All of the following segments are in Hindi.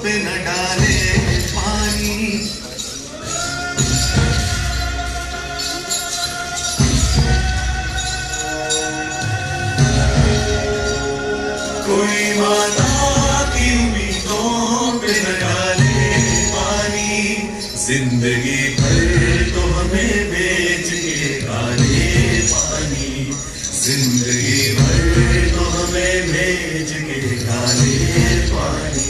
पे न डाले पानी, कोई माता की उम्मीदों पे न डाले पानी, जिंदगी भर तो हमें बेच के डाले पानी, जिंदगी भर तो हमें भेज के डाले पानी।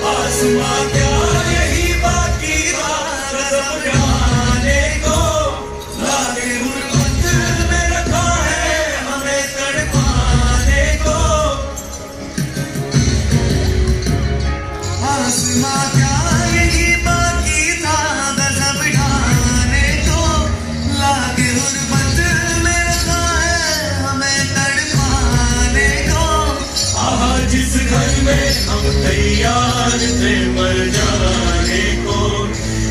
आसमां क्या यही बाकी था रज़म गाने को, लागे गुरबत में रखा है हमें तड़पाने को। आसमां क्या यही बाकी था रज़म गाने को, लागे गुरबत में रखा है हमें तड़पाने को। आज जिस घर में हम तैयार थे मर जाने को,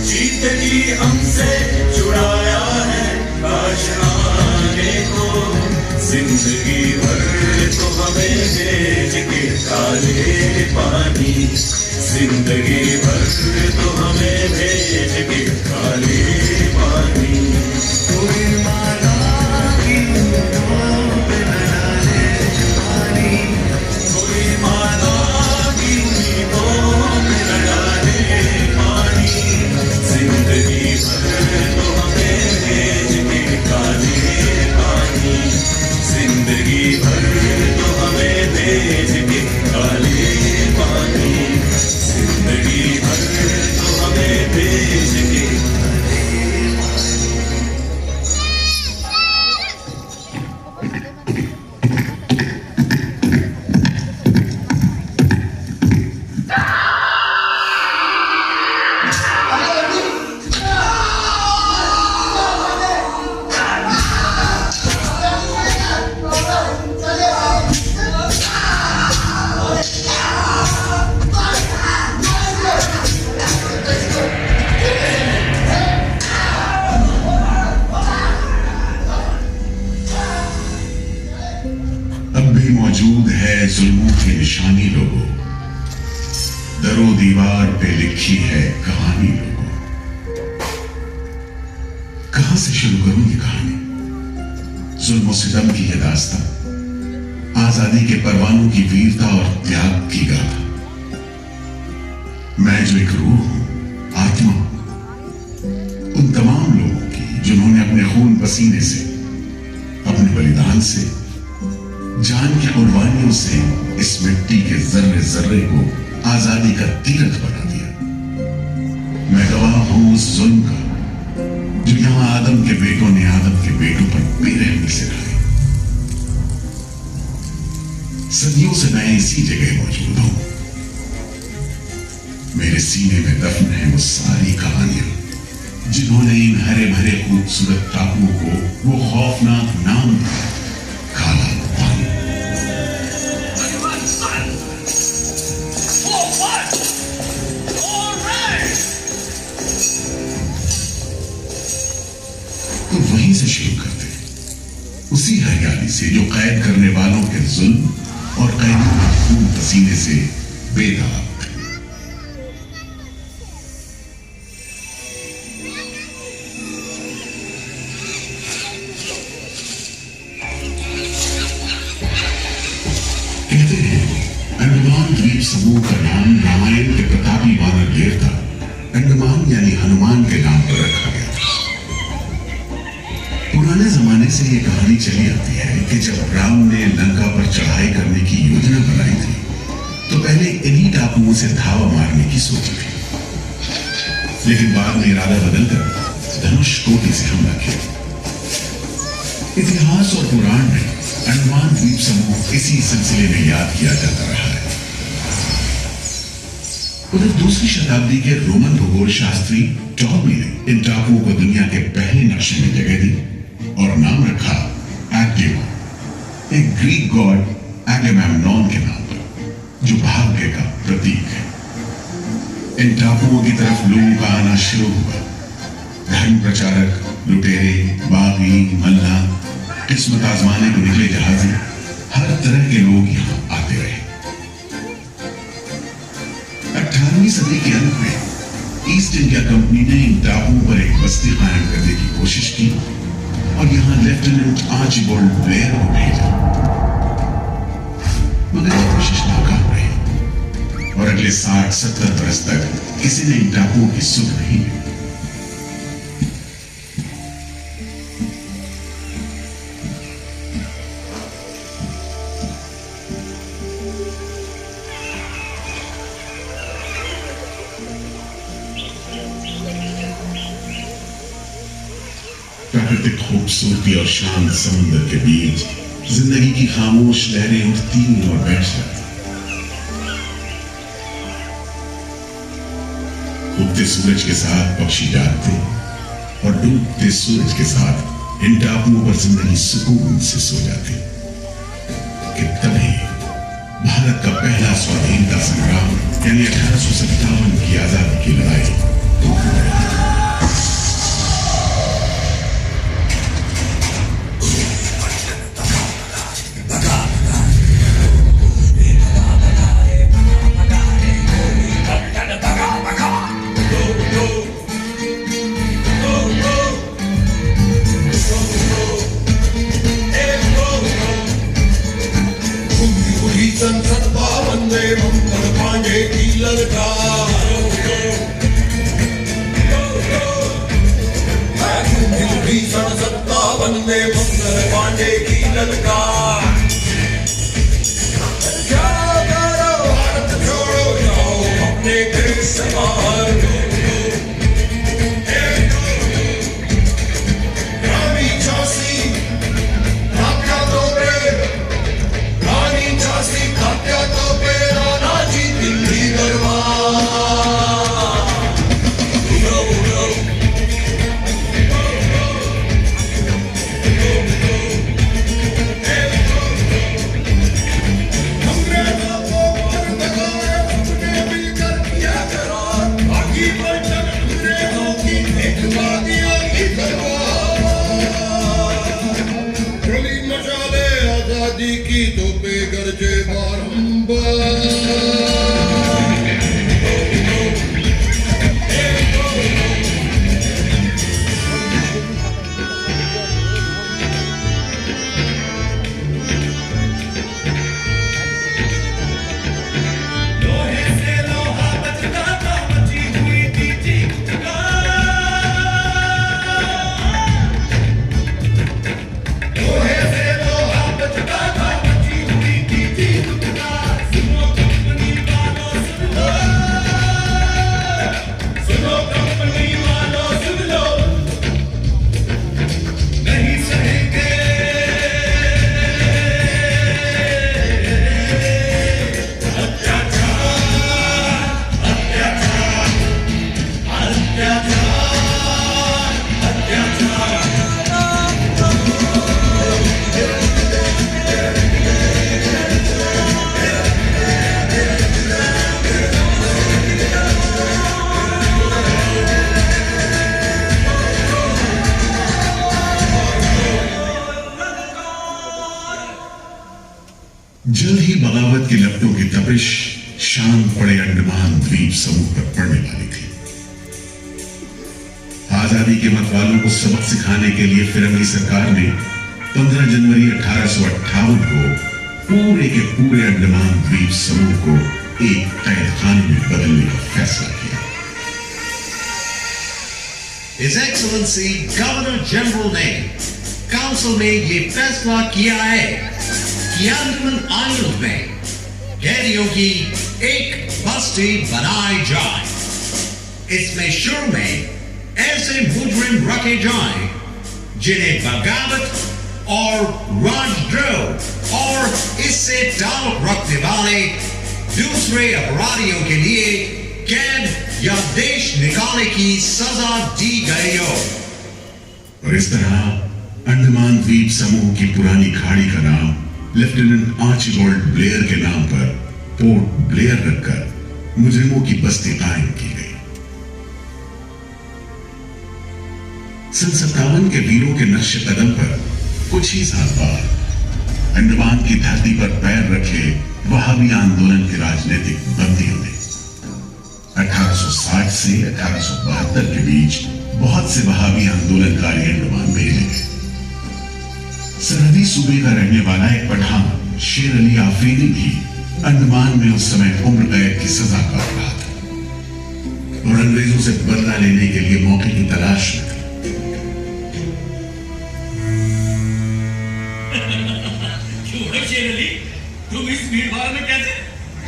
जीत की हमसे छुड़ाया है काश आने को, जिंदगी भर तो हमें भेज के डाले पानी, जिंदगी भर तो हमें भेज के डाले पानी। कोई माला की उम्मीदों पे न डाले पानी, कोई माला की उम्मीदों पे न डाले पानी, जिंदगी भर तो हमें भेज के डाले पानी, जिंदगी भर तो हमें भेज के डाले पानी, जिंदगी भर तो हमें भेज के मौजूद है जुल्मों की निशानी लोगों, दरो दीवार पे लिखी है कहानी लोगों। कहां से शुरू करूं ये कहानी? जुल्म सितम की यह दास्तां, आजादी के परवानों की वीरता और त्याग की गाथा। मैं जो एक रूह हूं, आत्मा हूं, उन तमाम लोगों की जिन्होंने अपने खून पसीने से, अपने बलिदान से, जान की कुर्बानियों से इस मिट्टी के जर्रे जर्रे को आजादी का तीरथ बना दिया। मैं गवाह हूं उस जुल्म का जो यहां आदम के बेटों ने आदम के बेटों पर बेरहमी से ढाए। सदियों से मैं इसी जगह मौजूद हूं। मेरे सीने में दफन है वो सारी कहानियां जिन्होंने इन हरे भरे खूबसूरत टापुओं को वो खौफनाक नाम दिया, काला पानी। तो वहीं से शुरू करते, उसी हरियाली से जो कैद करने वालों के जुल्म और कैदियों के खून पसीने से बेदाग। कहते हैं अंडमान द्वीप समूह का नाम रामायण के प्रतापी वानर देवता अंडमान यानी हनुमान के नाम पर रखा गया था। पुराने जमाने से ये कहानी चली आती है कि जब राम ने लंका पर चढ़ाई करने की योजना बनाई थी तो पहले इन्हीं टापुओं से धावा मारने की सोची थी, लेकिन बाद में इरादा बदलकर धनुष कोटि से हमला किया। इतिहास और पुराण में अंडमान द्वीप समूह इसी सिलसिले में याद किया जाता रहा है। उधर दूसरी शताब्दी के रोमन भूगोल शास्त्री टॉमी ने इन टापुओं को दुनिया के पहले नक्शे में जगह दी और नाम रखा एक्टिवा, एक ग्रीक गॉड एगेमेम्नॉन के नाम पर, जो भाग्य का प्रतीक है। इन टापुओं की तरफ लोगों का आना शुरू हुआ। धर्म प्रचारक, लुटेरे, बागी, मल्ला, किस्मत आजमाने को निकले जहाजी, हर तरह के लोग यहां आते रहे। 18वीं सदी के अंत में ईस्ट इंडिया कंपनी ने इन टापुओं पर एक बस्ती कायम करने की कोशिश की और यहां लेफ्टिनेंट आर्चिबाल्ड ब्लेयर को भेजा, मगर यह कोशिश नाकाम रही और अगले 60-70 बरस तक किसी ने इन टापुओं की सुध नहीं ली। प्राकृतिक खूबसूरती और शांत समुद्र के बीच जिंदगी की खामोश लहरें उठती और बैठ जाती। उगते सूरज के साथ पक्षी जागते और डूबते सूरज के साथ इन टापुओं पर जिंदगी सुकून से सो जाती। कि तभी भारत का पहला स्वाधीनता संग्राम यानी 1857 की आजादी की लड़ाई संसद भवन में मंगल पांडे की ललकार, संसद भवन में मंगल पांडे की ललकार। क्या करो भारत छोड़ो, जाओ अपने देश से बाहर। रानी झांसी भाग्या तो रानी झांसी भाग्या तो राणा जी दिल्ली दरबार। आजादी की तोपे गरजे बारंबार। जल्द ही बगावत की लपटों की तपिश शांत पड़े अंडमान द्वीप समूह पर पड़ने वाली थी। आजादी के मतवालों को सबक सिखाने के लिए फिरंगी सरकार ने 15 जनवरी 1858 को पूरे के पूरे अंडमान द्वीप समूह को एक कैद खाने में बदलने का फैसला किया। His Excellency गवर्नर जनरल ने काउंसिल में ये फैसला किया है कि अंडमान आइलैंड में कैदियों की एक बस्ती बनाई जाए। इसमें शुरू में ऐसे मुजरिम रखे जाएं जिन्हें बगावत और राजद्रोह और इससे ताल्लुक रखने वाले दूसरे अपराधियों के लिए कैद या देश निकालने की सजा दी गई हो। और इस तरह अंडमान द्वीप समूह की पुरानी खाड़ी का नाम लेफ्टिनेंट आर्चिबाल्ड ब्लेयर के नाम पर पोर्ट ब्लेयर रखकर मुजरिमों की बस्ती कायम की गई। सन 57 के वीरों के नक्शे कदम पर कुछ ही साल बाद अंडमान की धरती पर पैर रखे वहाबी आंदोलन के राजनीतिक बंदियों ने 1860 से 1872 के बीच बहुत से वहाबी आंदोलनकारी अंडमान भेजे गए। सरहदी सूबे का रहने वाला एक पठान शेर अली आफरीदी भी अंडमान में उस समय उम्र कैद की सजा काट रहा था और अंग्रेजों से बदला लेने के लिए मौके की तलाश में था। शेर अली, तुम इस भीड़ भाड़ में कैसे?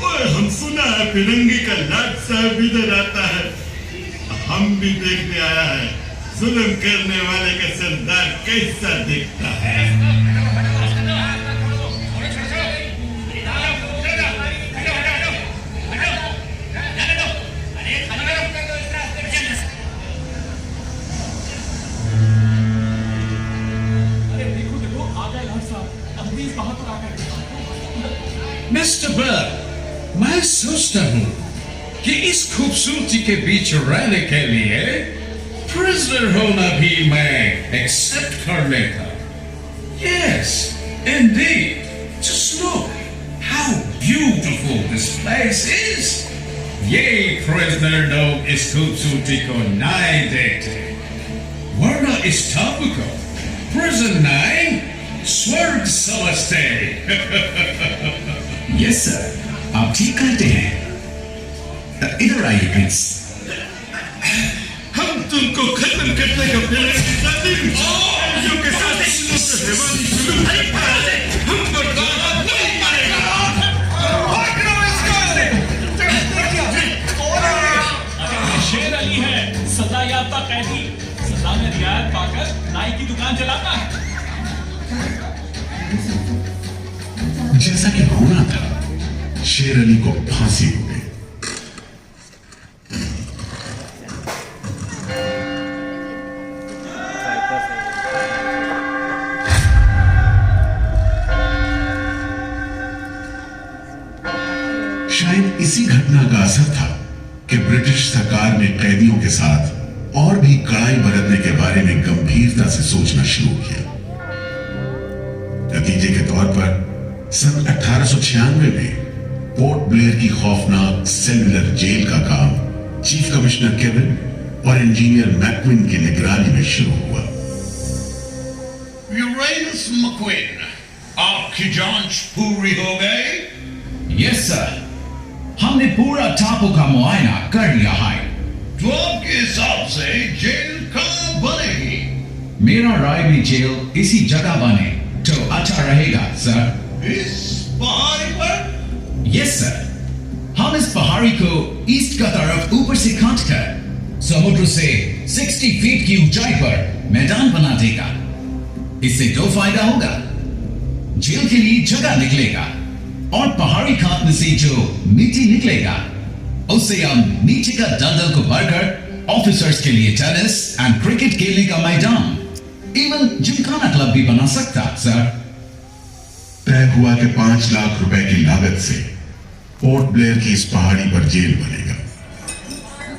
ओए, हम सुना है फिरंगी का लाट साहब इधर आता है। हम भी देखने आया है जुल्म करने वाले का सरदार कैसा दिखता है। मिस्टर बर्ड, मैं सोचता हूँ कि इस खूबसूरती के बीच रहने के लिए प्रिजनर होना भी मैं एक्सेप्ट कर लेता। Yes, indeed. Just look how beautiful this place is. ये प्रिजनर लोग इस खूबसूरती को नहीं देखते, वरना इस टापू को प्रिजन नहीं स्वर्ग समझते। यस सर, आप ठीक कहते हैं। इधर आइए प्लीज। हम तुमको खत्म करने का प्लान के साथ रहवानी शुरू हम बर्दाश्त नहीं करेगा। शेर अली है सजा याफ्ता कैदी, सजा में रियायत पाकर नाई की दुकान चलाता है। जैसा कि होना था, शेर अली को फांसी हो गई। शायद इसी घटना का असर था कि ब्रिटिश सरकार ने कैदियों के साथ और भी कड़ाई बरतने के बारे में गंभीरता से सोचना शुरू किया। नतीजे के तौर पर सन 1896 में पोर्ट ब्लेयर की खौफनाक सेलुलर जेल का काम चीफ कमिश्नर केविन और इंजीनियर मैक्विन की निगरानी में शुरू हुआ। यूरेनस मैक्विन, आपकी जांच पूरी हो गई? यस सर, हमने पूरा टापू का मुआयना कर लिया है। तो आपके हिसाब से जेल कहाँ बनेगी? मेरा राय में जेल इसी जगह बने तो अच्छा रहेगा सर। इस पहाड़ी पर? यस सर, हम इस पहाड़ी को ईस्ट का तरफ ऊपर से काट कर समुद्र से 60 फीट की ऊंचाई पर मैदान बना देगा। इससे दो फायदा होगा, जेल के लिए जगह निकलेगा और पहाड़ी काटने से जो मिट्टी निकलेगा उससे हम नीचे का दलदल को भरकर ऑफिसर्स के लिए टेनिस एंड क्रिकेट खेलने का मैदान, इवन जिमखाना क्लब भी बना सकता सर। तय हुआ कि 5 लाख रुपए की लागत से पोर्ट ब्लेयर की इस पहाड़ी पर जेल बनेगा।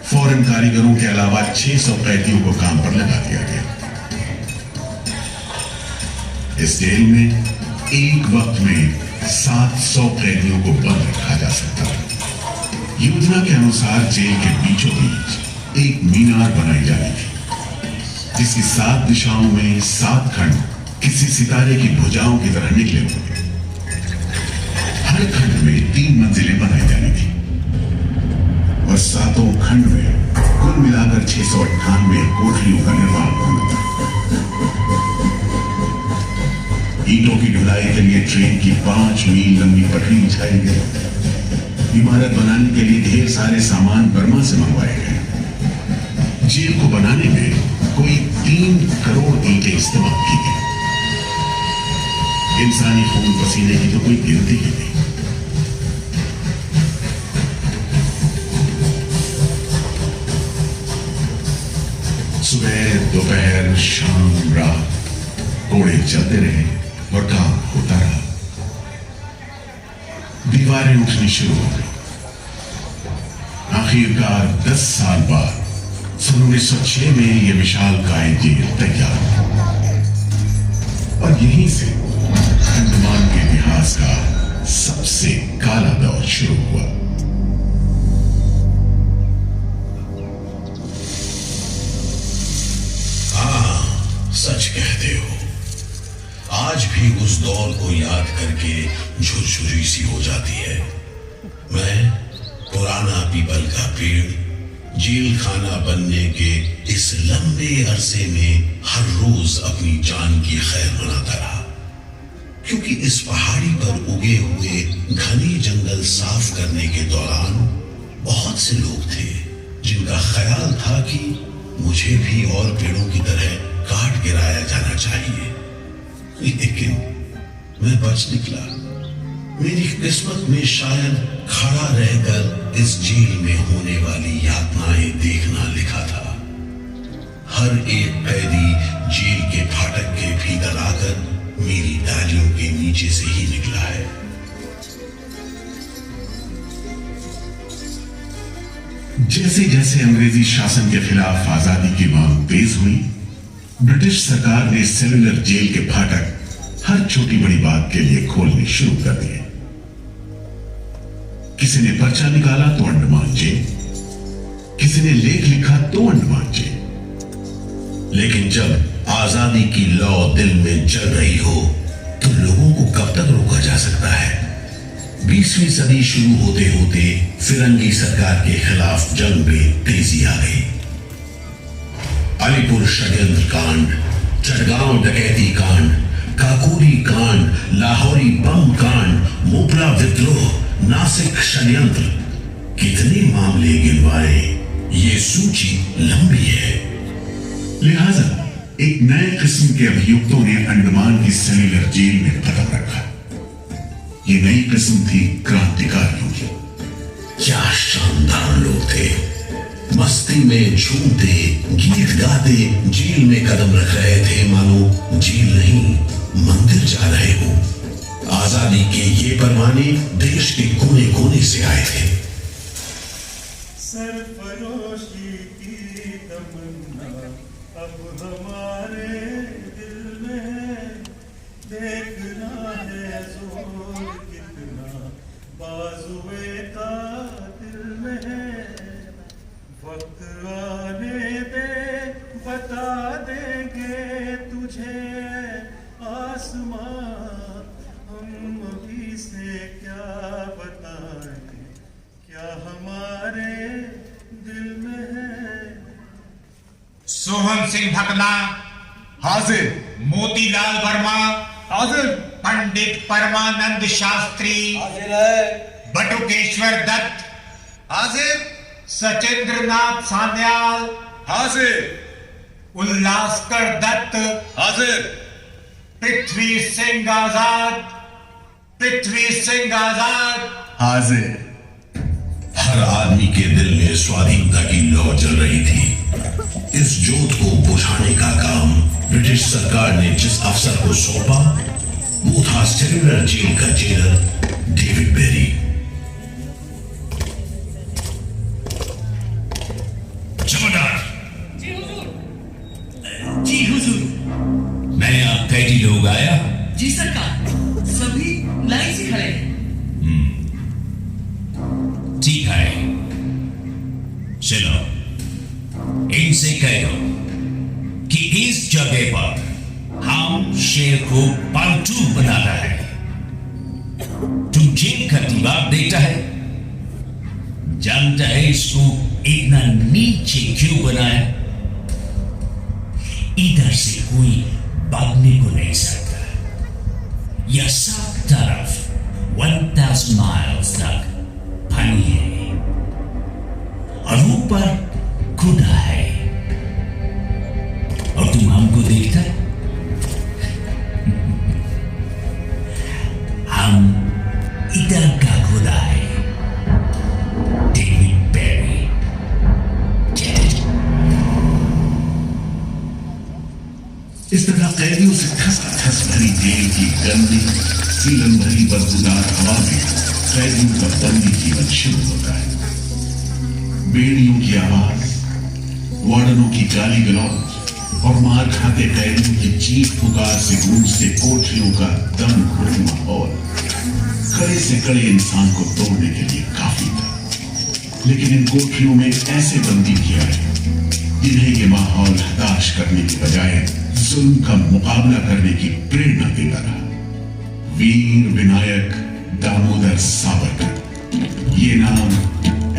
फौरन कारीगरों के अलावा 600 कैदियों को काम पर लगा दिया गया। इस जेल में एक वक्त में 700 कैदियों को बंद रखा जा सकता था। योजना के अनुसार जेल के बीचों बीच एक मीनार बनाई जानी थी, जिसकी 7 दिशाओं में 7 खंड किसी सितारे की भुजाओं की तरह निकले होंगे। हर खंड में 3 मंजिलें बनाई जानी थी और 7 खंड में कुल मिलाकर 698 कोठरियों का निर्माण होना था। ईंटों की ढुलाई के लिए ट्रेन की 5 मील लंबी पटरी बिछाई गई। इमारत बनाने के लिए ढेर सारे सामान बर्मा से मंगवाए गए। जेल को बनाने में कोई 3 करोड़ ईंटें इस्तेमाल की गई। इंसानी खून पसीने की तो कोई गिनती ही नहीं। सुबह, दोपहर, शाम, रात कोड़े चलते रहे और काम होता रहा। दीवारें उठनी शुरू हो गई। आखिरकार 10 साल बाद सन 1906 में यह विशालकाय जेल तैयार हुआ और यहीं से अंडमान के इतिहास का सबसे काला दौर शुरू हुआ। सच कहते हो, आज भी उस दौर को याद करके झुरझुरी सी हो जाती है। मैं पुराना पीपल का पेड़ जेल खाना बनने के इस लंबे अरसे में हर रोज अपनी जान की खैर मनाता रहा, क्योंकि इस पहाड़ी पर उगे हुए घने जंगल साफ करने के दौरान बहुत से लोग थे जिनका ख्याल था कि मुझे भी और पेड़ों की तरह काट गिराया जाना चाहिए, लेकिन मैं बच निकला। मेरी किस्मत में शायद खड़ा रहकर इस जेल में होने वाली यातनाएं देखना लिखा था। हर एक कैदी जेल के फाटक के भीतर आकर मेरी डालियों के नीचे से ही निकला है। जैसे जैसे अंग्रेजी शासन के खिलाफ आजादी की मांग तेज हुई, ब्रिटिश सरकार ने सेलुलर जेल के फाटक हर छोटी बड़ी बात के लिए खोलने शुरू कर दिए। किसी ने पर्चा निकाला तो अंडमान जेल, किसी ने लेख लिखा तो अंडमान जेल। लेकिन जब आजादी की लौ दिल में जल रही हो तो लोगों को कब तक रोका जा सकता है? 20वीं सदी शुरू होते होते फिरंगी सरकार के खिलाफ जंग में तेजी आ गई। अलीपुर षड्यंत्र कांड, चटगांव डकैती कांड, काकोरी कांड, लाहौरी बम कांड, मोपला विद्रोह, नासिक षड्यंत्र, कितने मामले गिनवाए, ये सूची लंबी है। लिहाजा एक नए किस्म के अभियुक्तों ने अंडमान की सेलुलर जेल में कदम रखा। ये नई किस्म थी क्रांतिकारियों की। क्या शानदार लोग थे, मस्ती में झूमते गीत गाते जेल में कदम रख रहे थे, मानो जेल नहीं मंदिर जा रहे हो। आजादी के ये परवाने देश के कोने कोने से आए थे। सरफरोशी की तमन्ना अब हमारे दिल में है, देखना है जोर कितना बाजुए का दिल में है। वक्त आने दे बता देंगे तुझे आसमां, हम अभी से क्या बताएं, क्या हमारे दिल में है। सोहन सिंह भकना हाजिर। मोतीलाल वर्मा हाजिर। पंडित परमानंद शास्त्री हाजिर है। बटुकेश्वर दत्त हाजिर। सचिंद्रनाथ सान्याल हाजिर। उल्लासकर दत्त हाजिर। पृथ्वी सिंह आजाद, पृथ्वी सिंह आजाद हाजिर। हर आदमी के दिल में स्वाधीनता की लौ जल रही थी। इस जोत को बुझाने का काम ब्रिटिश सरकार ने जिस अफसर को सौंपा वो था सेलुलर जेल का जेलर डेविड बेरी। जमादार। जी हुजूर। मैंने आप कैदी लोग आया। जी सरकार, सभी लाइन से खड़े ठीक है, चलो इनसे कह दो कि इस जगह पर हम शेर को पालतू बनाना है। तुम जेल का दीवार देखता है, जानता है इसको इतना नीचे क्यों बनाया? इधर से कोई भागने को नहीं सकता। यह सब तरफ 1000 माइल्स तक पानी है और ऊपर खुदा है, और तुम हमको देखता है? हम इधर का खुदा है, डेविड बेरी। इस तरह कैदियों से ठस भरी जेल की गंदी सीलन भरी बदबूदार हवा में कैदियों का बंदी जीवन शुरू होता है। बेड़ियों की आवाज, वार्डनों की गाली गलौज और मार खाते कैदियों की चीख पुकार से गूंजते कोठरियों का दम घुटन माहौल कड़े से कड़े इंसान को तोड़ने के लिए काफी था। लेकिन इन कोठरियों में ऐसे बंदी किया है जिन्हें ये माहौल हताश करने की बजाय जुल्म का मुकाबला करने की प्रेरणा देता रहा। वीर विनायक दामोदर सावरकर, ये नाम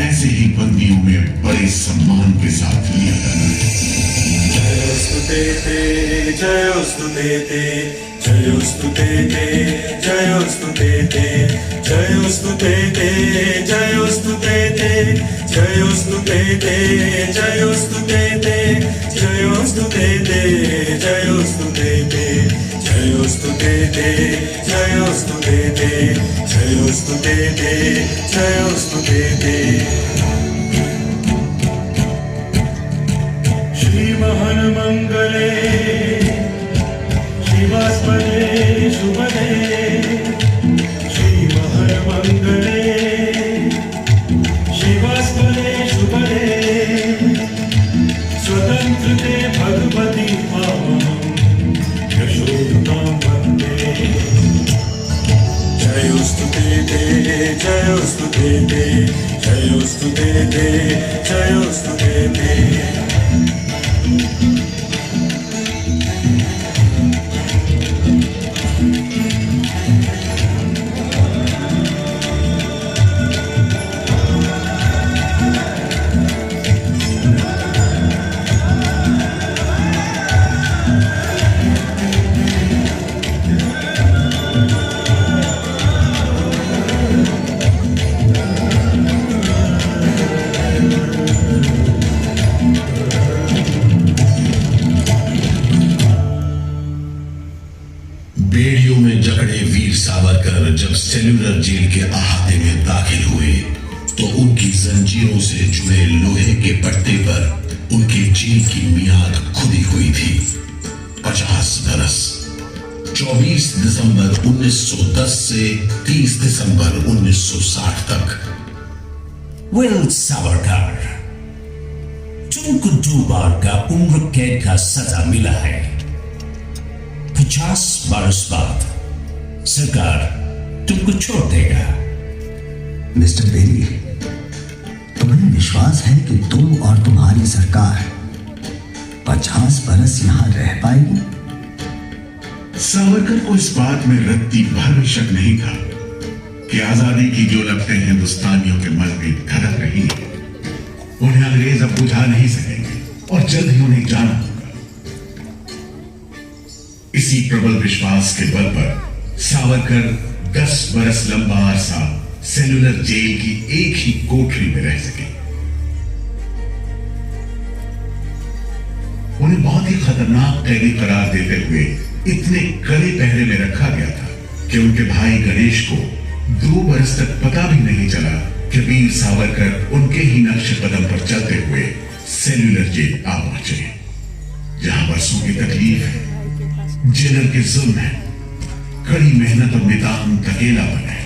ऐसे ही बंदियों में बड़े सम्मान के साथ लिया जाता है। जयोस्तुते जयोस्तुते जयोस्तुते जयोस्तुते जयोस्तुते जयोस्तुते जयोस्तुते जयोस्तुते जयोस्तुते जयोस्तुते जयोस्तुते जयोस्तुते जयोस्तुते जयोस्तुते श्रीमहन मंगले शिवास्पदे शुभदे श्रीमहन मंगले शिवास्पदे शुभदे स्वतंत्रते भगवती मामहं यशोदां वन्दे। जयोस्तुते जयोस्तुते जयोस्तुते जयोस्तुते। बेड़ियों में जकड़े वीर सावरकर जब सेल्यूलर जेल के अहाते में दाखिल हुए तो उनकी जंजीरों से जुड़े लोहे के पट्टे पर उनकी जेल की मियाद खुदी हुई थी 50 बरस। 24 दिसंबर 1910 से 30 दिसंबर 1960 तक। विल सावरकर, तुमको 2 बार का उम्र कैद का सजा मिला है। 50 बरस बाद सरकार तुमको छोड़ देगा। मिस्टर बेरी, तुम्हें विश्वास है कि तुम और तुम्हारी सरकार 50 बरस यहां रह पाएगी? सावरकर को इस बात में रत्ती भर भी शक नहीं था कि आजादी की जो लपटें हिंदुस्तानियों के मन में धड़क रही हैं, उन्हें अंग्रेज अब बुझा नहीं सकेंगे और जल्द ही उन्हें जाना होगा। इसी प्रबल विश्वास के बल पर सावरकर 10 बरस लंबा अरसा सेल्यूलर जेल की एक ही कोठरी में रह सके। उन्हें बहुत ही खतरनाक कैदी करार देते हुए इतने कड़े पहरे में रखा गया था कि उनके भाई गणेश को 2 बरस तक पता भी नहीं चला कि वीर सावरकर उनके ही नक्शे कदम पर चलते हुए सेल्यूलर जेल आ पहुंचे, जहां बरसों की तकलीफ है, जेलर के जुल्म है, कड़ी मेहनत और नितांत अकेलापन है,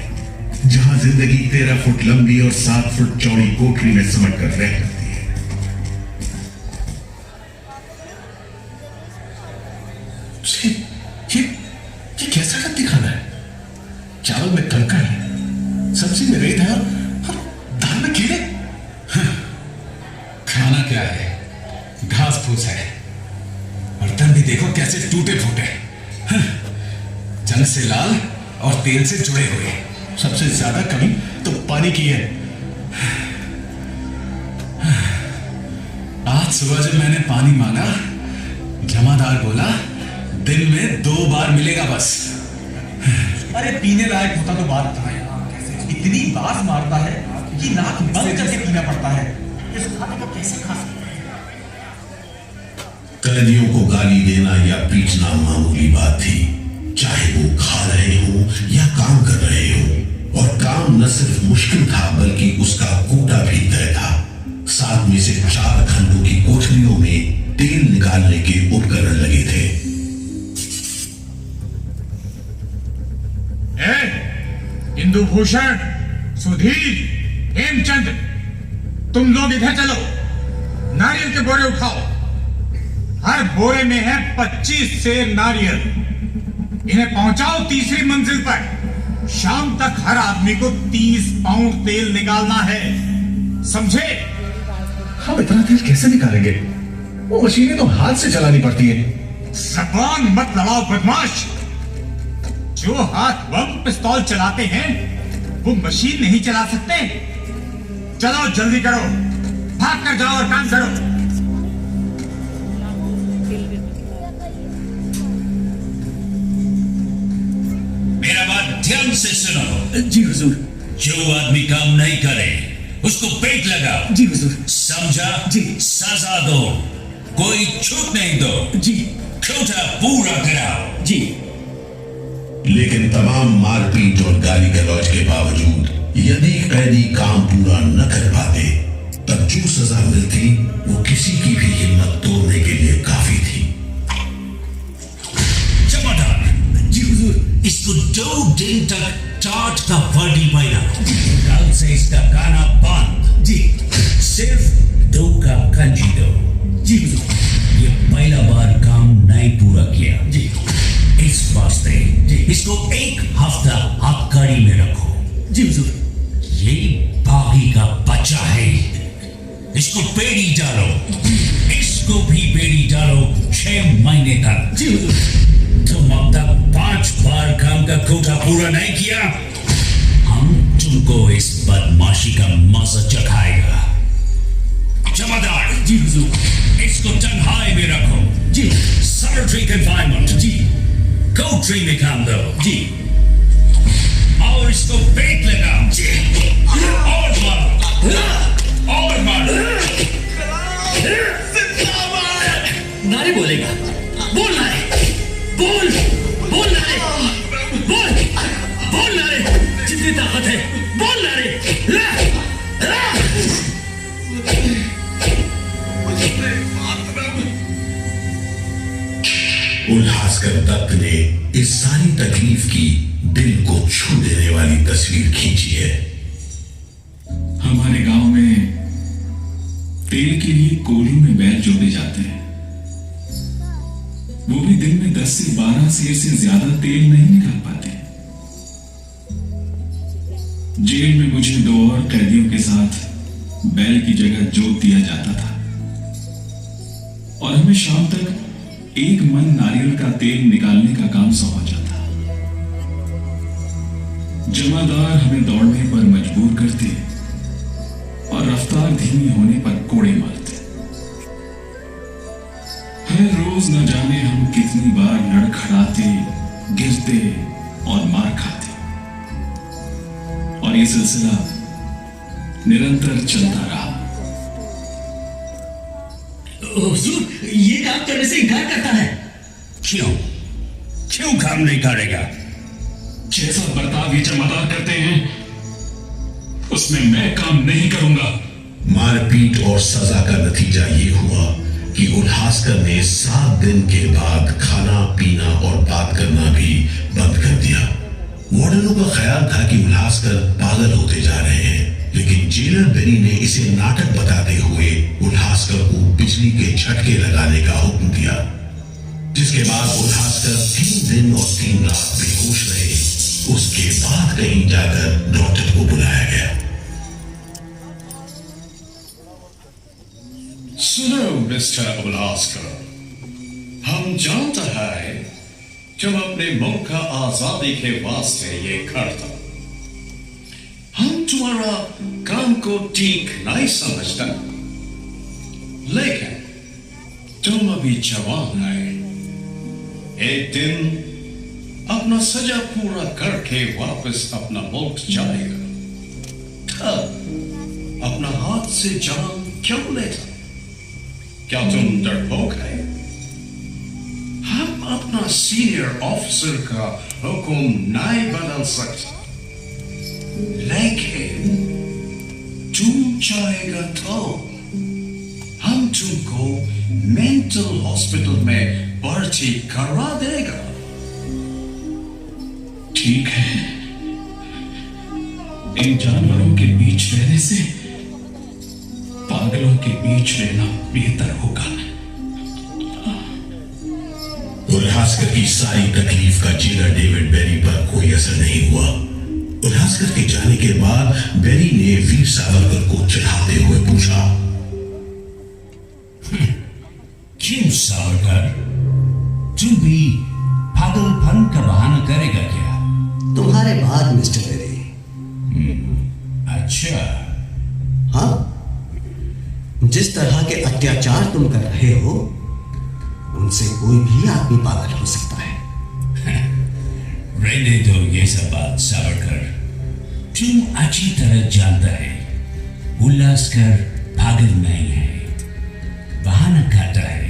जहां जिंदगी 13 फुट लंबी और 7 फुट चौड़ी कोठरी में सिमट कर रह करती है। ये कैसा रद्दी खाना है? चावल में कंकड़ है, सब्जी में रेत है और दाल में कीड़े? खाना क्या है? घास फूस है। बर्तन भी देखो कैसे टूटे फूटे, जंग से लाल और तेल से जुड़े हुए। सबसे ज्यादा कमी तो पानी की है। आज सुबह जब मैंने पानी मांगा, जमादार बोला दिन में 2 बार मिलेगा बस। अरे पीने लायक होता तो बात था, इतनी बास मारता है कि नाक बंद करके पीना पड़ता है। इस खाने को कैसे खा सकते हैं? कैदियों को गाली देना या पीटना मामूली बात थी, चाहे वो खा रहे हो या काम कर रहे हो। और काम न सिर्फ मुश्किल था बल्कि उसका कोटा भी तय था। 7 में से 4 खंडों की कोठरियों में तेल निकालने के उपकरण लगे थे। इंदुभूषण, सुधीर, हेमचंद, तुम लोग इधर चलो। नारियल के बोरे उठाओ। हर बोरे में है 25 सेर नारियल। इन्हें पहुंचाओ तीसरी मंजिल पर। शाम तक हर आदमी को 30 पाउंड तेल निकालना है, समझे? हम इतना तेल कैसे निकालेंगे? वो मशीनें तो हाथ से चलानी पड़ती हैं। जबान मत लड़ाओ बदमाश। जो हाथ बम पिस्तौल चलाते हैं वो मशीन नहीं चला सकते। चलो जल्दी करो, भाग कर जाओ और काम करो। मेरा बात ध्यान से सुनो। जी हुजूर। जो आदमी काम नहीं करे उसको पेट लगाओ। जी हुजूर। समझा? जी। सजा दो, कोई छूट नहीं दो। जी। कोटा पूरा कराओ। जी। लेकिन तमाम मारपीट और गाली गलौज के बावजूद यदि कैदी काम पूरा न कर पाते, तब जो सजा मिलती वो किसी की भी हिम्मत तोड़ने के लिए काफी थी। जमादार जी हुजूर। इसको 2 दिन तक टाट का वर्दी पहना। कल से इसका गाना बंद। जी। सिर्फ 2 कप कंजी दो। जी हुजूर। ये पहला बार काम नहीं पूरा किया। जी। इस वास्ते इसको 1 हफ्ता हथकड़ी में रखो। जी हुजूर। ये बागी का बच्चा है, इसको बेड़ी डालो। इसको भी बेड़ी डालो 6 महीने तक। जी हुजूर। तुम अब तक 5 बार काम का कोटा पूरा नहीं किया, हम तुमको इस बदमाशी का मजा चखाएगा। जमादार जी हुजूर। इसको तन्हाई में रखो। जी। Surgery confinement. जी। कोठरी में काम दो। जी। और इसको पेट लगाओ। जी। और मारो, और मारो। नारे बोलेगा। बोल नारे। बोल। बोल नारे। बोल। बोल नारे। जितनी ताकत है बोल नारे। उल्हासकर दत्त ने इस सारी तकलीफ की दिल को छू देने वाली तस्वीर खींची है। हमारे गांव में तेल के लिए कोल्हू में बैल जोते जाते हैं। वो भी दिन में 10 से 12 सेर से ज्यादा तेल नहीं निकाल पाते। जेल में मुझे 2 और कैदियों के साथ बैल की जगह जोत दिया जाता था और हमें शाम तक 1 मन नारियल का तेल निकालने का काम सौंपा जाता। जमादार हमें दौड़ने पर मजबूर करते और रफ्तार धीमी होने पर कोड़े मारते। हर रोज न जाने हम कितनी बार लड़खड़ाते, गिरते और मार खाते, और ये सिलसिला निरंतर चलता रहा। हुजूर, ये काम करने से इनकार करता है। क्यों काम नहीं करेगा? जैसा बर्ताव ये जमादार करते हैं उसमें मैं काम नहीं करूंगा। मारपीट और सजा का नतीजा ये हुआ कि उल्हासकर ने 7 दिन के बाद खाना पीना और बात करना भी बंद कर दिया। वार्डनों का ख्याल था कि उल्हासकर पागल होते जा रहे हैं, लेकिन जेलर बेनी ने इसे नाटक बताते हुए उल्हासकर को बिजली के झटके लगाने का हुक्म दिया, जिसके बाद उल्हासकर 3 दिन और 3 रात बेहोश रहे। उसके बाद कहीं जाकर डॉक्टर को बुलाया गया। मिस्टर उलास्कर, हम जानते हैं तुम अपने मुल्क का आजादी के वास्ते ये करता। हम तुम्हारा काम को ठीक नहीं समझता, लेकिन तुम अभी जवान है। एक दिन अपना सजा पूरा करके वापस अपना मुल्क जाएगा, तब अपना हाथ से जान क्यों लेता? क्या तुम डरपोक है? हम अपना सीनियर ऑफिसर का हुक्म नहीं बदल सकते, लेकिन तुम चाहेगा तो हम तुमको मेंटल हॉस्पिटल में भर्ती करवा देगा। ठीक है, इन जानवरों के बीच रहने से पागलों के बीच रहना बेहतर होगा। उल्हासकर की सारी तकलीफ का जेलर डेविड बेरी पर कोई असर नहीं हुआ। उल्हासकर के जाने के बाद बेरी ने वीर सावरकर को चिढ़ाते हुए पूछा, क्यों सावरकर, तुम भी पागलपन का बहाना करेगा क्या? तुम्हारे बाद मिस्टर बेरी। अच्छा। हाँ, जिस तरह के अत्याचार तुम कर रहे हो उनसे कोई भी आदमी पागल हो सकता है। रहने दो ये सब बात सावरकर, तुम अच्छी तरह जानता है उल्लासकर पागल नहीं है, बहाना खाता है।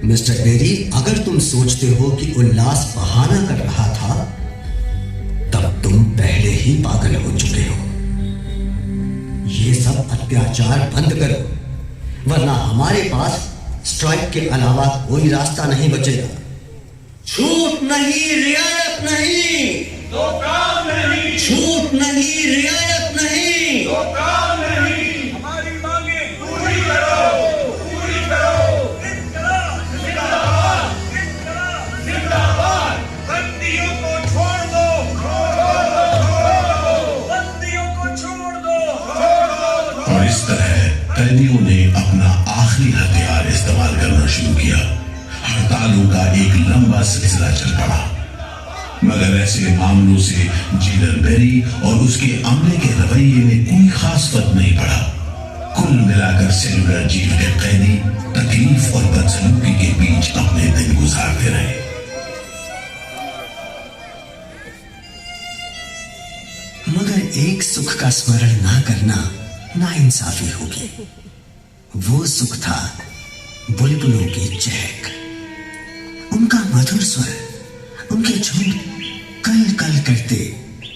मिस्टर बेरी, अगर तुम सोचते हो कि उल्लास बहाना कर रहा था तब तुम पहले ही पागल हो चुके हो। ये सब अत्याचार बंद करो, वरना हमारे पास स्ट्राइक के अलावा कोई रास्ता नहीं बचेगा। छूट नहीं, रियायत नहीं तो काम नहीं, छूट नहीं, रियायत नहीं तो काम नहीं। हमारी मांगे पूरी करो, पूरी करो। जिंदाबाद, जिंदाबाद, जिंदाबाद। बंदियों को छोड़ दो, बंदियों को छोड़ दो। और इस तरह कैदियों ने अपना आखिरी हथियार इस्तेमाल करना शुरू किया। हड़तालों का एक लंबा सिलसिला चल पड़ा, मगर ऐसे मामलों से जेलर बेरी और उसके अमले के रवैये में कोई खास फर्क नहीं पड़ा। कुल मिलाकर सेलुलर जेल के कैदी तकलीफ और बदसलूकी के बीच अपने दिन गुजारते रहे। मगर एक सुख का स्मरण ना करना नाइंसाफी होगी। वो सुख था बुलबुलों की चहक, उनका मधुर स्वर, उनके झुंड कल कल करते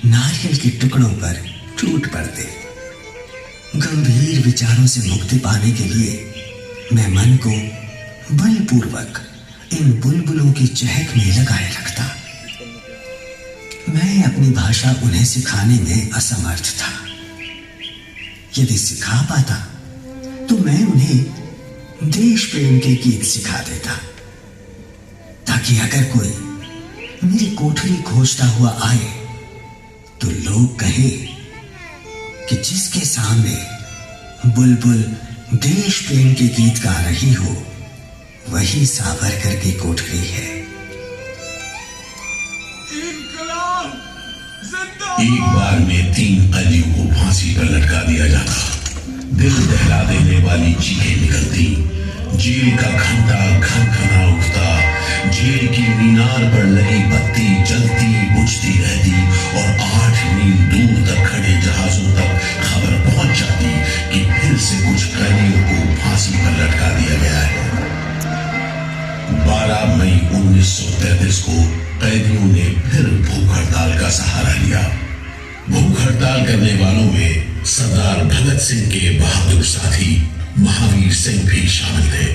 नारियल के टुकड़ों पर टूट पड़ते। गंभीर विचारों से मुक्ति पाने के लिए मैं मन को बलपूर्वक इन बुलबुलों की चहक में लगाए रखता। मैं अपनी भाषा उन्हें सिखाने में असमर्थ था। यदि सिखा पाता तो मैं उन्हें देश प्रेम के गीत सिखा देता, ताकि अगर कोई मेरी कोठरी खोजता हुआ आए तो लोग कहें कि जिसके सामने बुलबुल देश प्रेम के गीत गा रही हो वही सावरकर की कोठरी है। एक बार में 3 कैदियों को फांसी पर लटका दिया जाता। दिल दहला देने वाली चीखें निकलती, जेल का घंटा खनखना उठता, जेल की मीनार पर लगी बत्ती जलती बुझती रहती और 8 मील दूर तक खड़े जहाजों तक खबर पहुंच जाती कि फिर से कुछ कैदियों को फांसी पर लटका दिया गया है। 12 मई 1933 को कैदियों ने फिर भूख हड़ताल का सहारा लिया। भूख हड़ताल करने वालों में सरदार भगत सिंह के बहादुर साथी महावीर सिंह भी शामिल थे।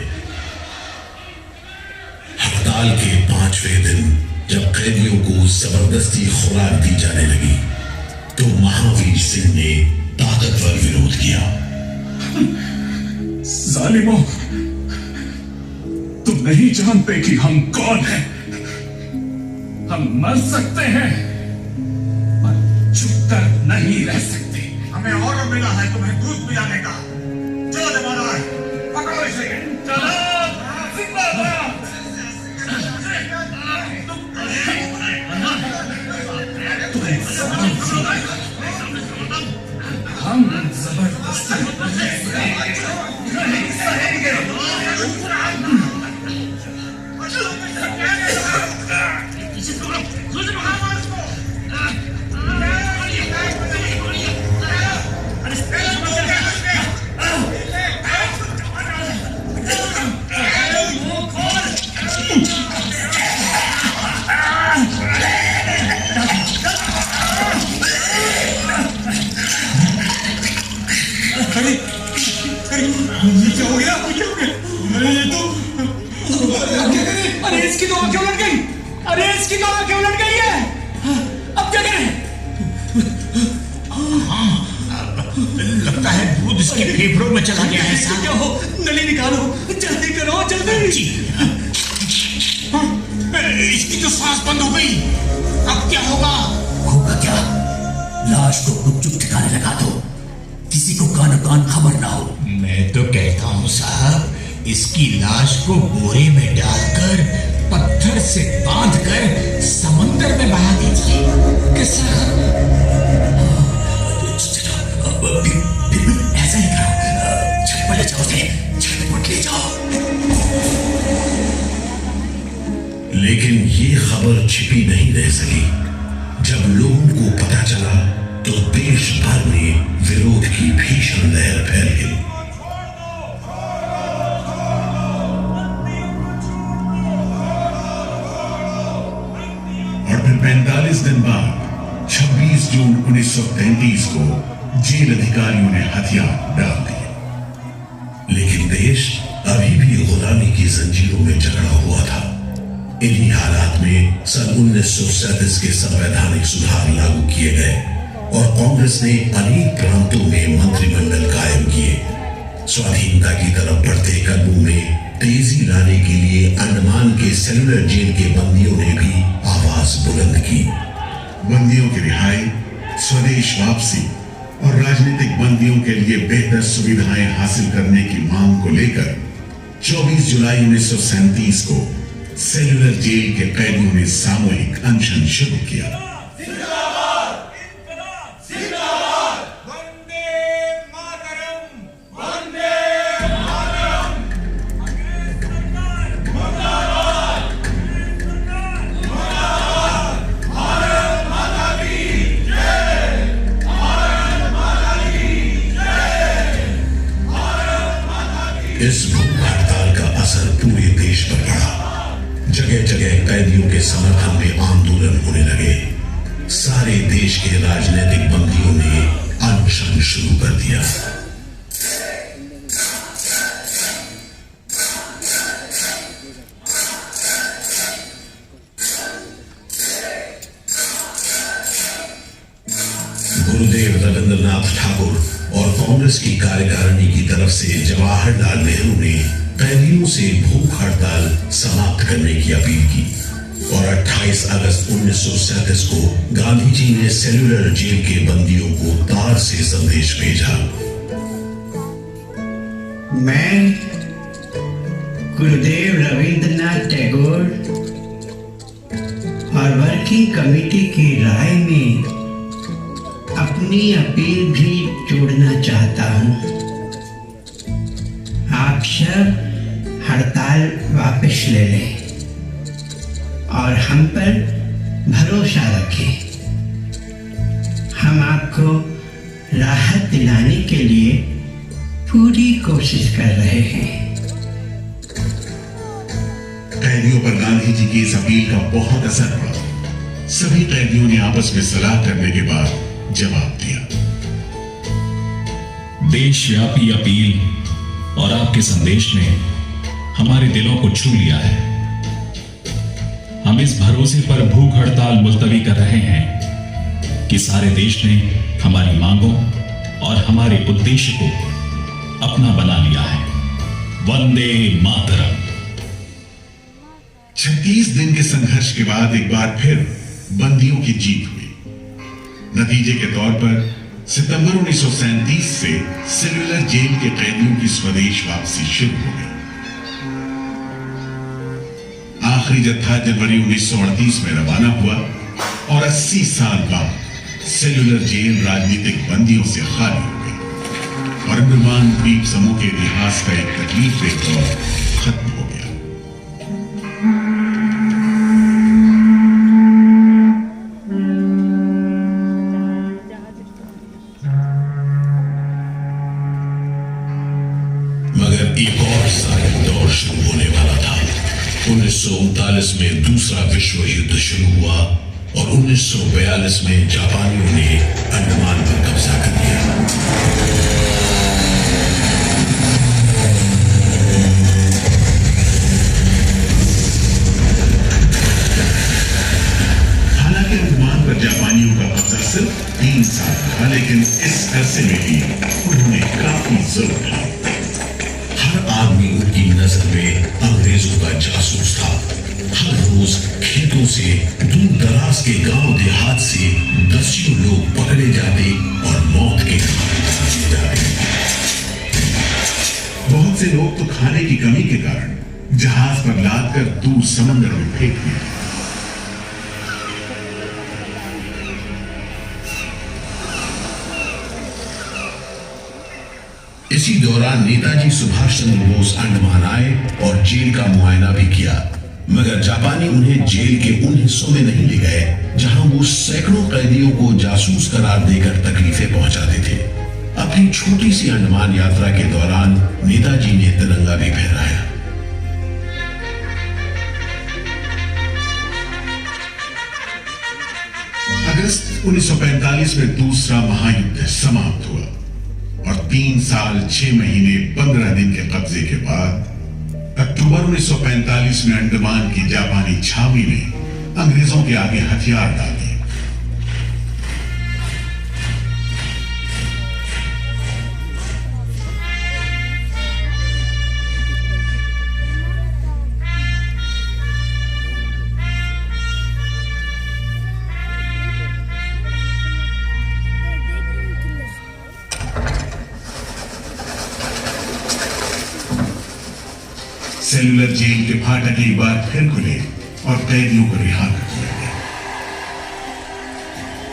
हड़ताल के 5वें दिन जब कैदियों को जबरदस्ती खुराक दी जाने लगी तो महावीर सिंह ने ताकतवर विरोध किया। जालिमों, तुम नहीं जानते कि हम कौन हैं। हम मर सकते हैं पर छुपकर नहीं रह सकते। हमें ऑर्डर मिला है तुम्हें दूध पिलाने का। चलो जमादार, पकड़ो इसे। हम जबरदस्ती नहीं सहेंगे। ये क्या हो गया? अरे ये तो अरे इसकी तो आंखें उलट गई। अरे इसकी तो आंखें उलट गई है। अब क्या करें? लगता है दूध इसके फेफड़ों में चला गया है साहब। क्या हो? नली निकालो, जल्दी करो, जल्दी। इसकी तो सांस बंद हो गई। अब क्या होगा? होगा क्या? लाश को गुपचुप ठिकाने लगा दो, किसी को कानो कान खबर ना हो। मैं तो कहता हूँ साहब, इसकी लाश को बोरे में डालकर पत्थर से बांधकर समंदर में बहा दीजिए। कैसा? ऐसा ही करो, झटपट ले जाओ उसे, झटपट ले जाओ। लेकिन ये खबर छिपी नहीं रह सकी। जब लोगों को पता चला तो देश भर में विरोध की भीषण लहर फैल गई। और फिर 45 दिन बाद 26 जून 1933 को जेल अधिकारियों ने हथियार डाल दिए। लेकिन देश अभी भी गुलामी की जंजीरों में जकड़ा हुआ था। इन्हीं हालात में सन 1937 के संवैधानिक सुधार लागू किए गए और कांग्रेस ने अनेक प्रांतों में मंत्रिमंडल कायम किए। स्वाधीनता की तरफ बढ़ते कदमों में तेजी लाने के लिए अंडमान के सेलुलर जेल के बंदियों ने भी आवाज बुलंद की। बंदियों की रिहाई, स्वदेश वापसी और राजनीतिक बंदियों के लिए बेहतर सुविधाएं हासिल करने की मांग को लेकर 24 जुलाई 1937 को सेलुलर जेल के कैदियों ने सामूहिक अनशन शुरू किया। इस भूख हड़ताल का असर पूरे देश पर पड़ा। जगह जगह कैदियों के समर्थन में आंदोलन होने लगे। सारे देश के राजनीतिक बंदियों ने अनशन शुरू कर दिया। गुरुदेव रविंद्रनाथ ठाकुर और कांग्रेस की कार्यकारिणी की तरफ से जवाहरलाल नेहरू ने कैदियों से भूख हड़ताल समाप्त करने की अपील की और 28 अगस्त 1937 को गांधी जी ने सेलुलर जेल के बंदियों को तार से संदेश भेजा। मैं गुरुदेव रविंद्रनाथ टैगोर और वर्किंग कमेटी की राय में अपनी अपील भी जोड़ना चाहता हूं। आप सब हड़ताल वापस ले लें और हम पर भरोसा रखें। हम आपको राहत दिलाने के लिए पूरी कोशिश कर रहे हैं। कैदियों पर गांधी जी की इस अपील का बहुत असर पड़ा। सभी कैदियों ने आपस में सलाह करने के बाद जवाब दिया। देशव्यापी अपील और आपके संदेश ने हमारे दिलों को छू लिया है। हम इस भरोसे पर भूख हड़ताल मुलतवी कर रहे हैं कि सारे देश ने हमारी मांगों और हमारे उद्देश्य को अपना बना लिया है। वंदे मातरम। 36 दिन के संघर्ष के बाद एक बार फिर बंदियों की जीत हुई। नतीजे के तौर पर सितंबर 1937 से सेलुलर जेल के कैदियों की स्वदेश वापसी शुरू हो गई। आखिरी जत्था जनवरी 1938 में रवाना हुआ और 80 साल बाद सेलुलर जेल राजनीतिक बंदियों से खाली हो गई। और अंडमान द्वीप समूह के इतिहास का एक तकलीफदेह दौर खत्म हो गया। मगर एक और सारे दौर शुरू होने वाला था। 1939 में दूसरा विश्व युद्ध शुरू हुआ और 1942 में जापानियों ने अंडमान पर कब्जा कर लिया। हालांकि अंडमान पर जापानियों का कब्जा सिर्फ 3 साल था, लेकिन इस अरसे में भी उन्होंने काफी जुल्म किया। हर आदमी उनकी नजर में अंग्रेजों का जासूस था। हर रोज खेतों से, दूर दराज के गांव देहात से दसियों लोग पकड़े जाते और मौत के घाट उतारे जाते। बहुत से लोग तो खाने की कमी के कारण जहाज पर लादकर दूर समंदर में फेंक दिए। इसी दौरान नेताजी सुभाष चंद्र बोस अंडमान आए और जेल का मुआयना भी किया, मगर जापानी उन्हें जेल के उन हिस्सों में नहीं ले गए जहां वो सैकड़ों कैदियों को जासूस करार देकर तकलीफें पहुंचाते थे। अपनी छोटी सी अंडमान यात्रा के दौरान नेताजी ने तिरंगा भी फहराया। अगस्त 1945 में दूसरा महायुद्ध समाप्त हुआ और 3 साल 6 महीने 15 दिन के कब्जे के बाद अक्टूबर 1945 में अंडमान की जापानी छावनी ने अंग्रेजों के आगे हथियार डाल दिए। सेलुलर जेल के फाटक एक बार फिर खुले और कैदियों को रिहा कर दिया गया।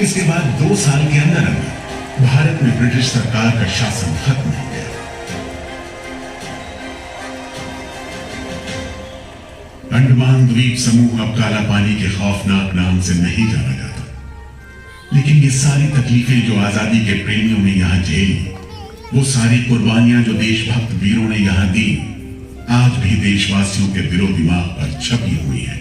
इसके बाद 2 साल के अंदर भारत में ब्रिटिश सरकार का शासन खत्म हो गया। अंडमान द्वीप समूह अब काला पानी के खौफनाक नाम से नहीं जाना जाता, लेकिन ये सारी तकलीफें जो आजादी के प्रेमियों ने यहां झेली, वो सारी कुर्बानियां जो देशभक्त वीरों ने यहां दी, आज भी देशवासियों के दिलो दिमाग पर छपी हुई है।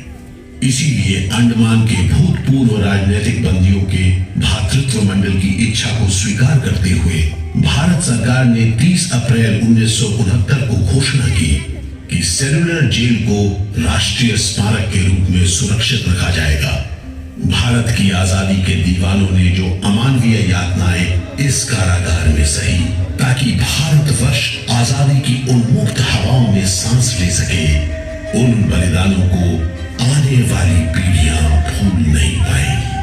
इसीलिए अंडमान के भूतपूर्व राजनीतिक बंदियों के भातृत्व मंडल की इच्छा को स्वीकार करते हुए भारत सरकार ने 30 अप्रैल 1969 को घोषणा की कि सेलुलर जेल को राष्ट्रीय स्मारक के रूप में सुरक्षित रखा जाएगा। भारत की आजादी के दीवानों ने जो अमानवीय यातनाएं इस कारागार में सही, ताकि भारतवर्ष आजादी की उन्मुक्त हवाओं में सांस ले सके, उन बलिदानों को आने वाली पीढ़ियां भूल नहीं पाएंगी।